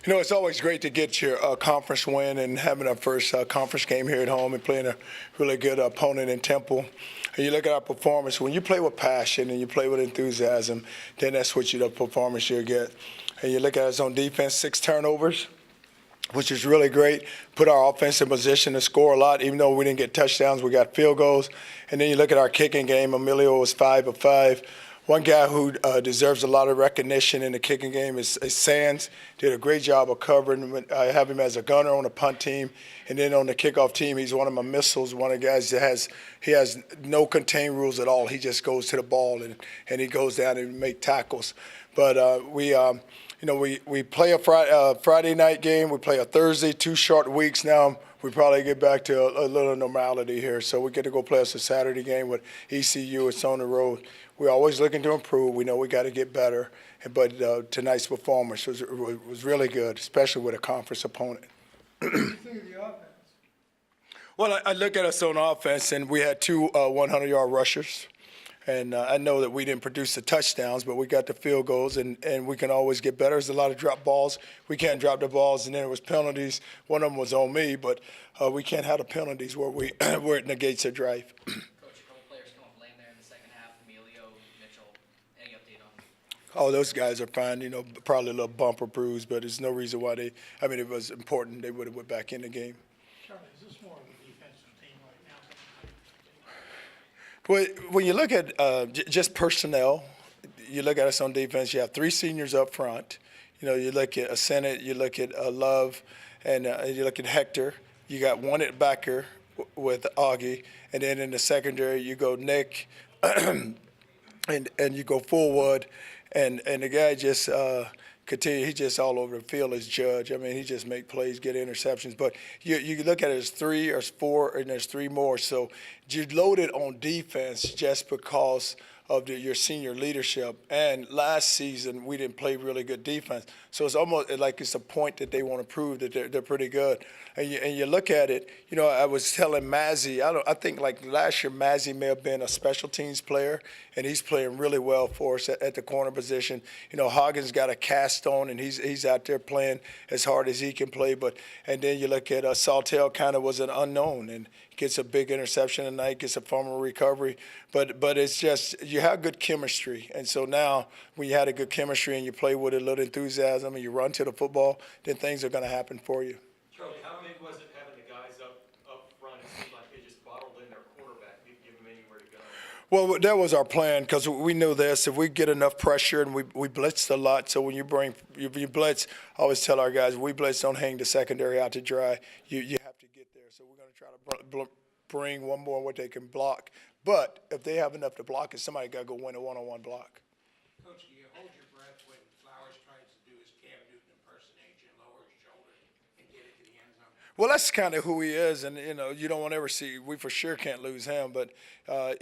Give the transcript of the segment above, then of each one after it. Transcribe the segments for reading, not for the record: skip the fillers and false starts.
It's always great to get your conference win and having our first conference game here at home and playing a really good opponent in Temple. And you look at our performance, when you play with passion and you play with enthusiasm, then that's what the performance you'll get. And you look at us on defense, 6 turnovers, which is really great. Put our offense in position to score a lot. Even though we didn't get touchdowns, we got field goals. And then you look at our kicking game. Emilio was 5 of 5. One guy who deserves a lot of recognition in the kicking game is Sands. Did a great job of covering. I have him as a gunner on the punt team, and then on the kickoff team, he's one of my missiles. One of the guys that has no contain rules at all. He just goes to the ball and he goes down and make tackles. But we play a Friday night game. We play a Thursday. 2 short weeks now. We probably get back to a little normality here. So we get to go play us a Saturday game with ECU. It's on the road. We're always looking to improve. We know we got to get better. But tonight's performance was really good, especially with a conference opponent. What do you think of the offense? Well, I look at us on offense, and we had 2 100-yard rushers. And I know that we didn't produce the touchdowns, but we got the field goals, and we can always get better. There's a lot of drop balls. We can't drop the balls, and then there was penalties. One of them was on me, but we can't have the penalties where where it negates a drive. Coach, a couple players come up lame there in the second half. Emilio, Mitchell, any update on them? Oh, those guys are fine. Probably a little bump or bruise, but there's no reason why it was important. They would have went back in the game. Charlie, is this more of a defensive team right now? Well, when you look at just personnel, you look at us on defense, you have 3 seniors up front. You look at Sennett, you look at Love, and you look at Hector. You got one at backer with Augie, and then in the secondary you go Nick, and you go Fullwood, and the guy just continue. He's just all over the field as Judge. I mean, he just make plays, get interceptions. But you look at it as 3 or 4, and there's 3 more. So you loaded on defense just because of your senior leadership. And last season, we didn't play really good defense. So it's almost like it's a point that they want to prove that they're pretty good. And you look at it, I was telling Mazzy, I think like last year, Mazzy may have been a special teams player, and he's playing really well for us at the corner position. Hoggins got a cast on, and he's out there playing as hard as he can play. And then you look at Saltel, kind of was an unknown, and gets a big interception tonight, gets a fumble recovery. But it's just you have good chemistry. And so now when you had a good chemistry and you play with a little enthusiasm and you run to the football, then things are going to happen for you. Charlie, how big was it having the guys up front? It seemed like they just bottled in their quarterback, didn't give them anywhere to go. Well, that was our plan because we knew this. If we get enough pressure, and we blitzed a lot, so when you blitz, I always tell our guys, we blitz, don't hang the secondary out to dry. You have to get there. So we're going to try to bring one more what they can block. But if they have enough to block it, somebody got to go win a one-on-one block. Coach, do you hold your breath when Flowers tries to do his Cam Newton impersonation, lower his shoulder, and get it to the end zone? Well, that's kind of who he is, and you don't want to ever see. We for sure can't lose him, but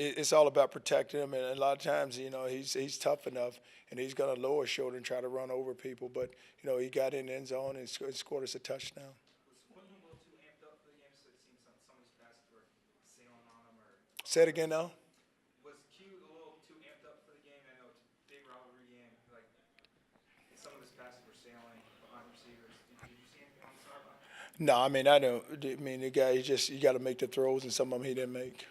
it's all about protecting him. And a lot of times, he's tough enough, and he's going to lower his shoulder and try to run over people. But he got in the end zone and scored us a touchdown. Was Quentin a little too amped up for the game? So it seems some of his passes were sailing on him, or Say it again now. was Q a little too amped up for the game? I know it's a big rivalry game. Like some of his passes were sailing behind receivers. Did you see anything on the sideline? No, I mean I don't. I mean the guy, you got to make the throws, and some of them he didn't make.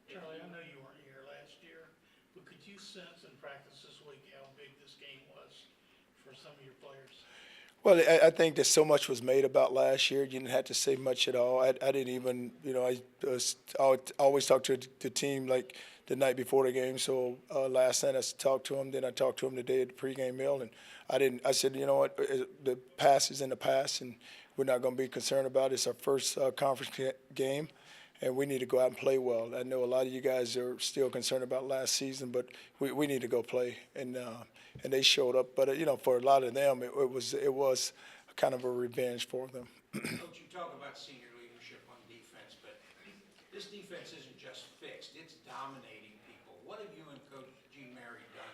Charlie, I know you weren't here last year, but could you sense in practice this week how big this game was for some of your players? Well, I think that so much was made about last year. You didn't have to say much at all. I didn't even, I always talk to the team like the night before the game. So last night I talked to him. Then I talked to him today at the pregame meal, and I said, you know what, the past is in the past, and we're not going to be concerned about it. It's our first conference game, and we need to go out and play well. I know a lot of you guys are still concerned about last season, but we need to go play, and they showed up. But for a lot of them, it was kind of a revenge for them. Coach, you talk about senior leadership on defense, but this defense isn't just fixed. It's dominating people. What have you and Coach G. Mary done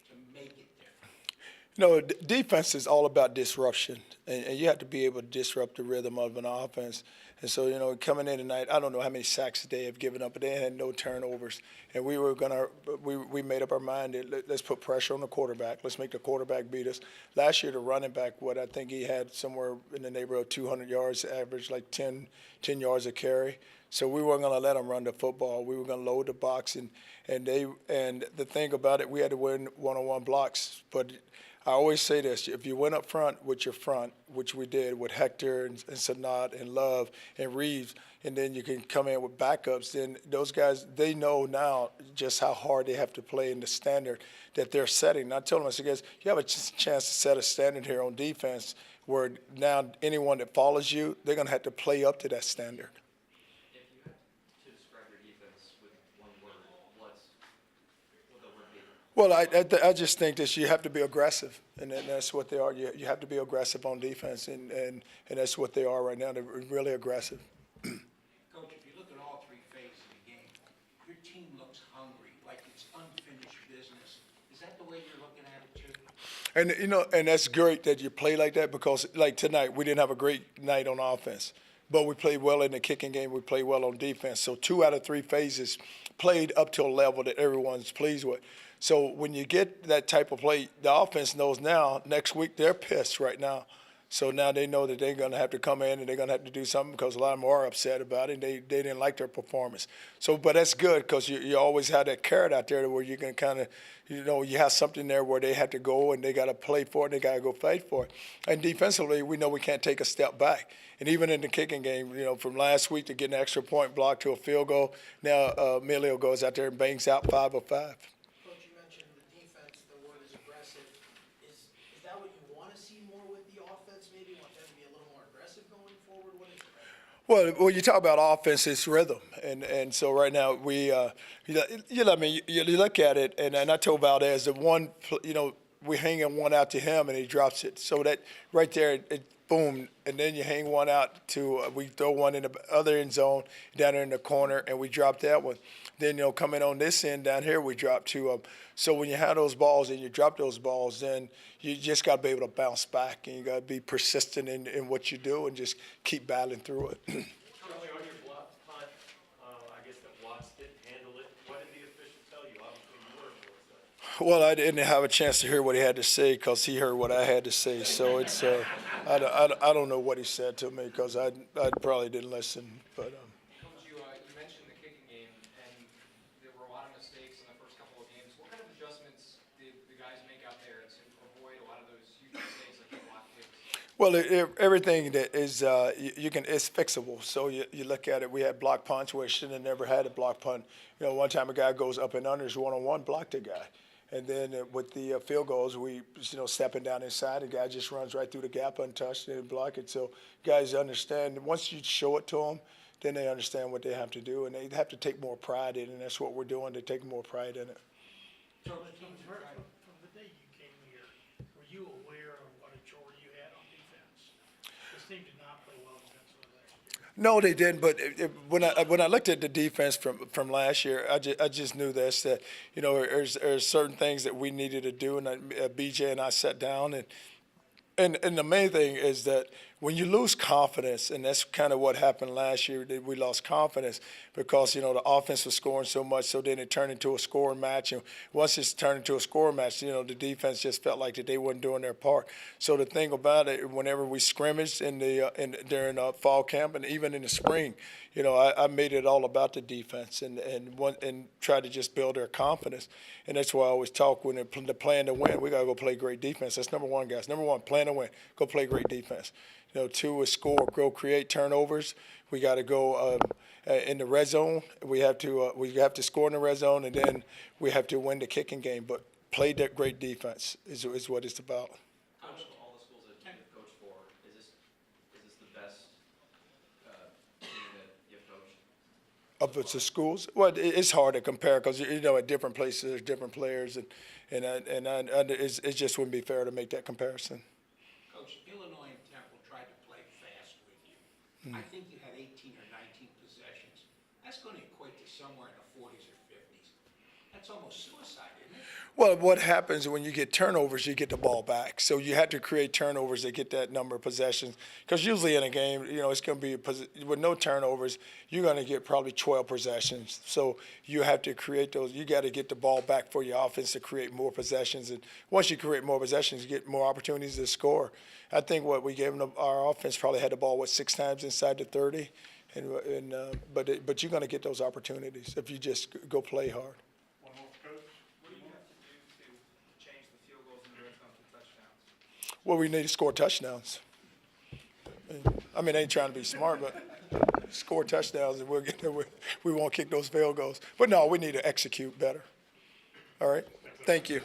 to make it different? Defense is all about disruption, and you have to be able to disrupt the rhythm of an offense. And so, coming in tonight, I don't know how many sacks they have given up, but they had no turnovers. And we made up our mind that let's put pressure on the quarterback. Let's make the quarterback beat us. Last year, the running back, I think he had somewhere in the neighborhood of 200 yards, average like 10 yards a carry. So we weren't going to let them run the football. We were going to load the box, and the thing about it, we had to win one-on-one blocks. But I always say this: if you went up front with your front, which we did with Hector and Sanat and Love and Reeves, and then you can come in with backups, then those guys, they know now just how hard they have to play in the standard that they're setting. And I told them, I said, guys, you have a chance to set a standard here on defense where now anyone that follows you, they're going to have to play up to that standard. If you had to describe your defense with one word, what the word be? Well, I just think that you have to be aggressive, and that's what they are. You have to be aggressive on defense, and that's what they are right now. They're really aggressive. Coach, if you look at all three phases of the game, your team looks hungry, like it's unfinished business. Is that the way you're looking at it too? And that's great that you play like that, because like tonight we didn't have a great night on offense, but we played well in the kicking game. We played well on defense. So 2 out of 3 phases played up to a level that everyone's pleased with. So when you get that type of play, the offense knows now next week they're pissed right now. So now they know that they're going to have to come in and they're going to have to do something, because a lot of them are upset about it. They didn't like their performance. So, but that's good, because you always have that carrot out there where you can kind of, you have something there where they have to go and they got to play for it, and they got to go fight for it. And defensively, we know we can't take a step back. And even in the kicking game, from last week to get an extra point block to a field goal, now Emilio goes out there and bangs out 5 of 5. Coach, you mentioned the defense, the word is aggressive. Is that what you want to see more with the offense? Maybe you want them to be a little more aggressive going forward? What is it? Well, you talk about offense, it's rhythm, and so right now we, you look at it, and I told Valdez that we hanging one out to him and he drops it, so that right there, boom, and then you hang one out to we throw one in the other end zone down there in the corner, and we drop that one. Then coming on this end down here, we drop 2 of them. So when you have those balls and you drop those balls, then you just got to be able to bounce back, and you got to be persistent in what you do and just keep battling through it. Charlie, on your blocked punt, I guess the blocks didn't handle it. What did the official tell you? Obviously, you were influenced by it. Well, I didn't have a chance to hear what he had to say, because he heard what I had to say. So it's I don't know what he said to me, because I probably didn't listen. But Coach, you mentioned the kicking game, and there were a lot of mistakes in the first couple of games. What kind of adjustments did the guys make out there to avoid a lot of those huge mistakes like the block kicks? well, everything that is it's fixable. So you look at it. We had block punts where we should have never had a block punt. One time a guy goes up and under, one-on-one, blocked a guy. And then with the field goals, we, stepping down inside, the guy just runs right through the gap untouched and block it. So guys understand, once you show it to them, then they understand what they have to do, and they have to take more pride in it, and that's what we're doing, to take more pride in it. So from the day you came here, were you aware of what a chore you had on defense? This team did not play well defensively last year. No, they didn't. But when I looked at the defense from last year, I just knew this, that there's certain things that we needed to do, and BJ and I sat down, and the main thing is that when you lose confidence, and that's kind of what happened last year, that we lost confidence because the offense was scoring so much, so then it turned into a scoring match, and once it's turned into a scoring match, the defense just felt like that they weren't doing their part. So the thing about it, whenever we scrimmaged during fall camp and even in the spring, I made it all about the defense and tried to just build their confidence, and that's why I always talk when they're playing to win. We gotta go play great defense. That's number one, guys. Number one, plan to win. Go play great defense. 2 is score, create turnovers. We got to go in the red zone. We have to score in the red zone, and then we have to win the kicking game. But play that great defense is what it's about. Out of all the schools that you've coached for, is this the best team that you've coached? Of the schools, well, it's hard to compare because at different places there's different players, and it just wouldn't be fair to make that comparison. Coach, Illinois and Temple tried to play fast with you. I think you had 18 or 19 possessions. That's going to equate to somewhere in the 40s or 50s. That's almost suicide, isn't it? Well, what happens when you get turnovers, you get the ball back. So you have to create turnovers to get that number of possessions. Because usually in a game, it's going to be, with no turnovers, you're going to get probably 12 possessions. So you have to create those. You got to get the ball back for your offense to create more possessions. And once you create more possessions, you get more opportunities to score. I think what we gave them, our offense probably had the ball, 6 times inside the 30. But you're going to get those opportunities if you just go play hard. One more, coach. What do you have to do to change the field goals and red zone to touchdowns? Well, we need to score touchdowns. I mean, I ain't trying to be smart, but score touchdowns, and we won't kick those field goals. But no, we need to execute better. All right? Thank you.